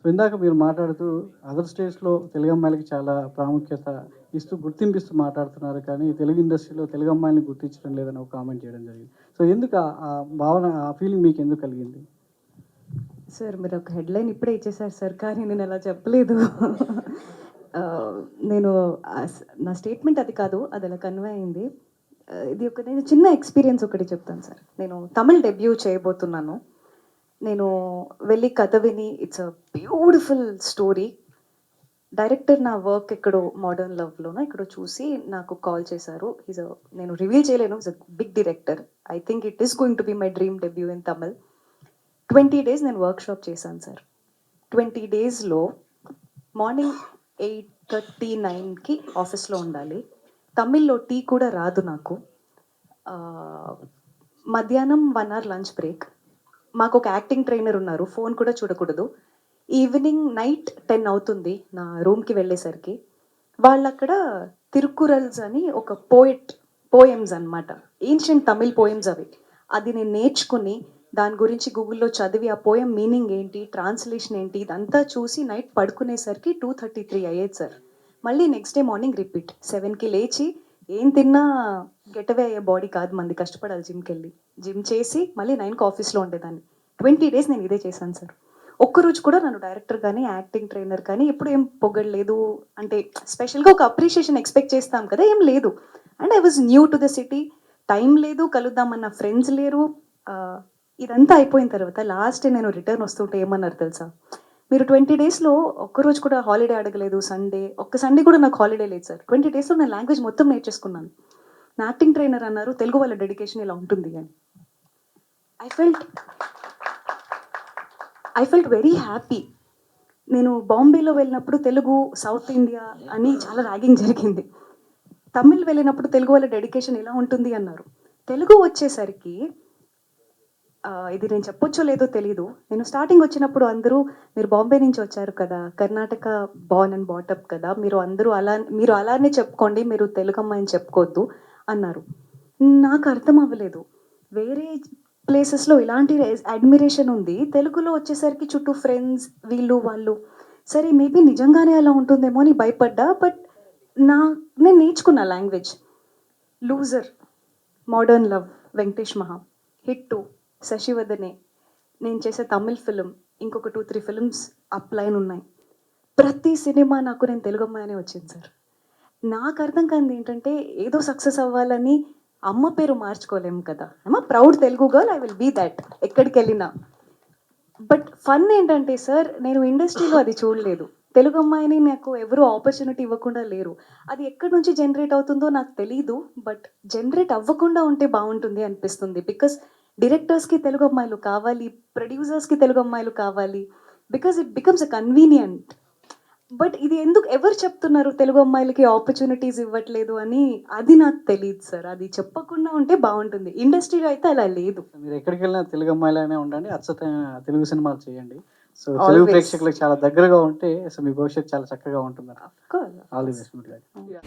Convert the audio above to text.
ఇందాక మీరు మాట్లాడుతూ అదర్ స్టేట్స్‌లో తెలుగు అమ్మాయిలకి చాలా ప్రాముఖ్యత ఇస్తూ, గుర్తింపిస్తూ మాట్లాడుతున్నారు. కానీ తెలుగు ఇండస్ట్రీలో తెలుగు అమ్మాయిలని గుర్తించడం లేదని ఒక కామెంట్ చేయడం జరిగింది. సో, ఎందుకు ఆ భావన, ఆ ఫీలింగ్ మీకెందుకు కలిగింది? సార్ మీరు ఒక హెడ్‌లైన్ ఇప్పుడే ఇచ్చేసారు సార్. కానీ నేను అలా చెప్పలేదు. ఆహ్, నేను నా స్టేట్మెంట్ అది కాదు. అది అలా కన్వే అయింది. ఇది ఒక నేను చిన్న ఎక్స్‌పీరియన్స్ ఒకటి చెప్తాను సార్. నేను తమిళ్ డెబ్యూ చేయబోతున్నాను. నేను వెళ్ళి కథ విని it's a beautiful story. Director నా వర్క్ ఎక్కడో 'మోడర్న్ లవ్'లోనో ఎక్కడో చూసి నాకు కాల్ చేశారు. నేను రివీల్ చేయలేను. He's a big director. I think it is going to be my dream debut in Tamil. 20 days నేను వర్క్‌షాప్ చేశాను సార్. 20 డేస్‌లో మార్నింగ్ 8:30, 9కి ఆఫీస్‌లో ఉండాలి. తమిళ్‌లో టీ కూడా రాదు నాకు. మధ్యాహ్నం 1 అవర్ లంచ్ బ్రేక్. మాకొక యాక్టింగ్ ట్రైనర్ ఉన్నారు. ఫోన్ కూడా చూడకూడదు. ఈవినింగ్ నైట్ 10 అవుతుంది నా రూమ్‌కి వెళ్ళేసరికి. వాళ్ళక్కడ తిరుక్కురల్స్ అని ఒక పోయెమ్స్ అన్నమాట. ఏన్షియంట్ తమిళ్ పోయెమ్స్ అవి. అది నేను నేర్చుకుని, దాని గురించి గూగుల్‌లో చదివి, ఆ పోయెమ్ మీనింగ్ ఏంటి, ట్రాన్స్‌లేషన్ ఏంటి, ఇదంతా చూసి నైట్ పడుకునేసరికి 2:33 అయ్యేది సార్. మళ్ళీ నెక్స్ట్ డే మార్నింగ్ రిపీట్. 7కి లేచి ఏం తిన్నా గెట్ అవే అయ్యే బాడీ కాదు మనది. కష్టపడాలి జిమ్‌కెళ్ళి. జిమ్ చేసి మళ్ళీ 9కి ఆఫీస్‌లో ఉండేదాన్ని. 20 డేస్ నేను ఇదే చేశాను సార్. ఒక్కరోజు కూడా నన్ను డైరెక్టర్ కానీ, యాక్టింగ్ ట్రైనర్ కానీ ఎప్పుడు ఏం పొగడలేదు. అంటే స్పెషల్‌గా ఒక అప్రిషియేషన్ ఎక్స్‌పెక్ట్ చేస్తాం కదా! ఏం లేదు. And I was new to the city. Time లేదు, కలుద్దామన్న ఫ్రెండ్స్ లేరు. ఆహ్, ఇదంతా అయిపోయిన తర్వాత లాస్ట్ నేను రిటర్న్ వస్తుంటే ఏమన్నారు తెలుసా? మీరు 20 డేస్‌లో ఒక్కరోజు కూడా హాలిడే అడగలేదు. ఒక్క సండే కూడా నాకు హాలిడే లేదు సార్. 20 డేస్‌లో నేను లాంగ్వేజ్ మొత్తం నేర్చేసుకున్నాను. నా యాక్టింగ్ ట్రైనర్ అన్నారు, "తెలుగు వాళ్ళ డెడికేషన్ ఇలా ఉంటుంది" అని. I felt I felt very happy. నేను బాంబేలో వెళ్ళినప్పుడు తెలుగు, సౌత్ ఇండియా అని చాలా ర్యాగింగ్ జరిగింది. తమిళ్ వెళ్ళినప్పుడు తెలుగు వాళ్ళ డెడికేషన్ ఇలా ఉంటుంది అన్నారు. తెలుగు వచ్చేసరికి ఇది నేను చెప్పొచ్చో లేదో తెలీదు. నేను స్టార్టింగ్ వచ్చినప్పుడు అందరూ మీరు బాంబే నుంచి వచ్చారు కదా! కర్ణాటక బోర్న్ అండ్ బాటప్ కదా! మీరు అలానే చెప్పుకోండి. మీరు తెలుగమ్మాయని చెప్పుకోవద్దు అన్నారు. నాకు అర్థం అవ్వలేదు. వేరే ప్లేసెస్‌లో ఇలాంటి అడ్మిరేషన్ ఉంది. తెలుగులో వచ్చేసరికి చుట్టూ ఫ్రెండ్స్ వీళ్ళు, వాళ్ళు. సరే మేబీ నిజంగానే అలా ఉంటుందేమో అని భయపడ్డా. బట్ నా నేను నేర్చుకున్నా language. 'Loser', 'modern love', 'Venkatesh మహా', 'హిట్ 2', 'శశివదనే', నేను చేసే తమిళ్ ఫిల్మ్, ఇంకొక 2, 3 ఫిల్మ్స్ అప్‌లైన్ ఉన్నాయి. ప్రతి సినిమా నాకు నేను తెలుగమ్మాయనే వచ్చింది సార్. నాకు అర్థం కానిది ఏంటంటే ఏదో సక్సెస్ అవ్వాలని అమ్మ పేరు మార్చుకోలేము కదా! I'm a proud Telugu girl. I will be that ఎక్కడికెళ్ళినా. బట్ ఫన్ ఏంటంటే సార్, నేను ఇండస్ట్రీలో అది చూడలేదు. తెలుగు అమ్మాయిని నాకు ఎవరు ఆపర్చునిటీ ఇవ్వకుండా లేరు. అది ఎక్కడి నుంచి జనరేట్ అవుతుందో నాకు తెలీదు. బట్ జనరేట్ అవ్వకుండా ఉంటే బావుంటుంది అనిపిస్తుంది. బికాస్ డైరెక్టర్స్‌కి తెలుగు అమ్మాయిలు కావాలి. ప్రొడ్యూసర్స్‌కి తెలుగు అమ్మాయిలు కావాలి. Because it becomes a convenient. But ఇది ఎందుకు ఎవరు చెప్తున్నారు తెలుగు అమ్మాయిలకి ఆపర్చునిటీస్ ఇవ్వట్లేదు అని? అది నాకు తెలీదు సార్. అది చెప్పకుండా ఉంటే బావుంటుంది. ఇండస్ట్రీలో అయితే అలా లేదు. మీరెక్కడికెళ్ళినా తెలుగు అమ్మాయిలానే ఉండండి. అచ్చటైన తెలుగు సినిమాలు చేయండి. So, Telugu always. ప్రేక్షకులకు చాలా దగ్గరగా ఉంటే సో, మీ భవిష్యత్తు చాలా చక్కగా ఉంటుందండి. Of course. All the best. Good luck. Yeah!